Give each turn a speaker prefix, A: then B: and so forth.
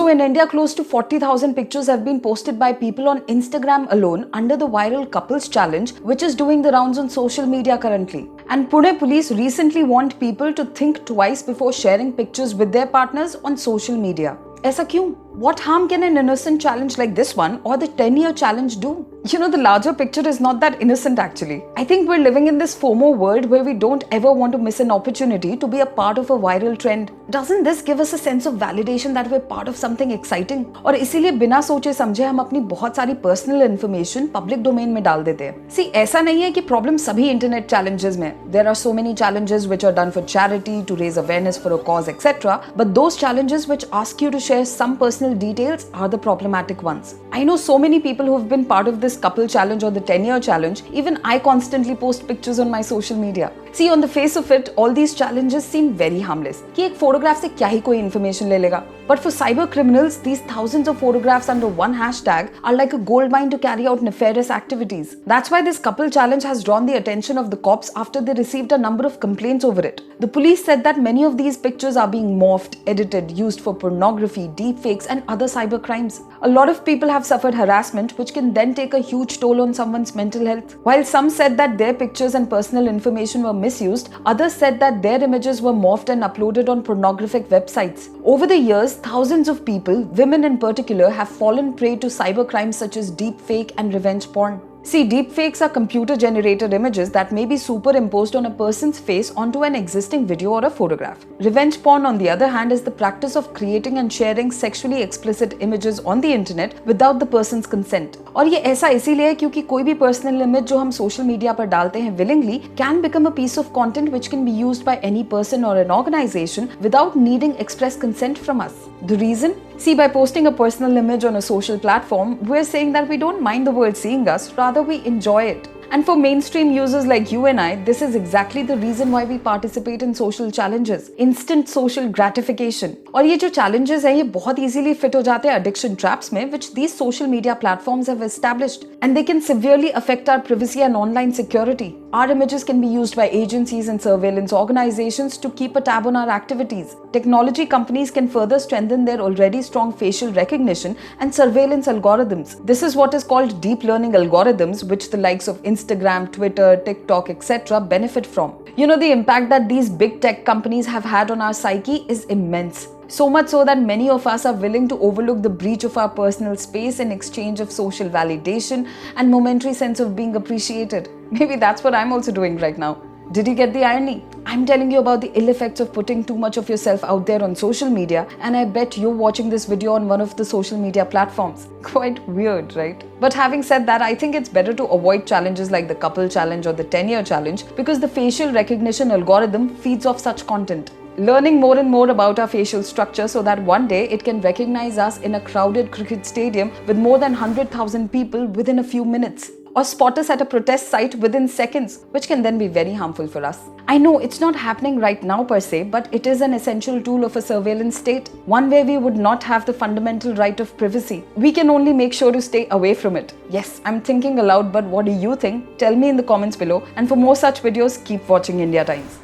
A: So in India, close to 40,000 pictures have been posted by people on Instagram alone under the viral couples challenge, which is doing the rounds on social media currently. And Pune police recently warned people to think twice before sharing pictures with their partners on social media. ऐसा क्यों? What harm can an innocent challenge like this one or the 10-year challenge do? You know, the larger picture is not that innocent actually. I think we're living in this FOMO world where we don't ever want to miss an opportunity to be a part of a viral trend. Doesn't this give us a sense of validation that we're part of something exciting? और इसीलिए बिना सोचे समझे हम अपनी बहुत सारी personal information public domain में डाल देते हैं. See, ऐसा नहीं है कि प्रॉब्लम सभी इंटरनेट चैलेंजेस में. There are so many challenges which are done for charity, to raise awareness for a cause, etc. But those challenges which ask you to share some personal details are the problematic ones. I know so many people who have been part of this couple challenge or the 10-year challenge. Even I constantly post pictures on my social media. See, on the face of it, all these challenges seem very harmless. कि एक photograph से क्या ही कोई information ले लेगा. But for cyber criminals, these thousands of photographs under one hashtag are like a goldmine to carry out nefarious activities. That's why this couple challenge has drawn the attention of the cops after they received a number of complaints over it. The police said that many of these pictures are being morphed, edited, used for pornography, deepfakes, and other cyber crimes. A lot of people have suffered harassment, which can then take a huge toll on someone's mental health. While some said that their pictures and personal information were misused, others said that their images were morphed and uploaded on pornographic websites. Over the years, thousands of people, women in particular, have fallen prey to cyber crimes such as deepfake and revenge porn. See, deepfakes are computer-generated images that may be superimposed on a person's face onto an existing video or a photograph. Revenge porn, on the other hand, is the practice of creating and sharing sexually explicit images on the internet without the person's consent. और ये ऐसा इसीलिए है क्योंकि कोई भी personal image जो हम social media पर डालते हैं willingly can become a piece of content which can be used by any person or an organization without needing express consent from us. The reason? See, by posting a personal image on a social platform, we're saying that we don't mind the world seeing us, rather we enjoy it. And for mainstream users like you and I, this is exactly the reason why we participate in social challenges. Instant social gratification. और ये जो challenges हैं, ये बहुत easily fit हो जाते हैं addiction traps में, which these social media platforms have established. And they can severely affect our privacy and online security. Our images can be used by agencies and surveillance organizations to keep a tab on our activities. Technology companies can further strengthen their already strong facial recognition and surveillance algorithms. This is what is called deep learning algorithms, which the likes of Instagram, Twitter, TikTok, etc. benefit from. You know, the impact that these big tech companies have had on our psyche is immense. So much so that many of us are willing to overlook the breach of our personal space in exchange of social validation and momentary sense of being appreciated. Maybe that's what I'm also doing right now. Did you get the irony? I'm telling you about the ill effects of putting too much of yourself out there on social media, and I bet you're watching this video on one of the social media platforms. Quite weird, right? But having said that, I think it's better to avoid challenges like the couple challenge or the 10-year challenge because the facial recognition algorithm feeds off such content. Learning more and more about our facial structure so that one day it can recognize us in a crowded cricket stadium with more than 100,000 people within a few minutes. Or spot us at a protest site within seconds, which can then be very harmful for us. I know it's not happening right now per se, but it is an essential tool of a surveillance state, one where we would not have the fundamental right of privacy. We can only make sure to stay away from it. Yes, I'm thinking aloud, but what do you think? Tell me in the comments below, and for more such videos, keep watching India Times.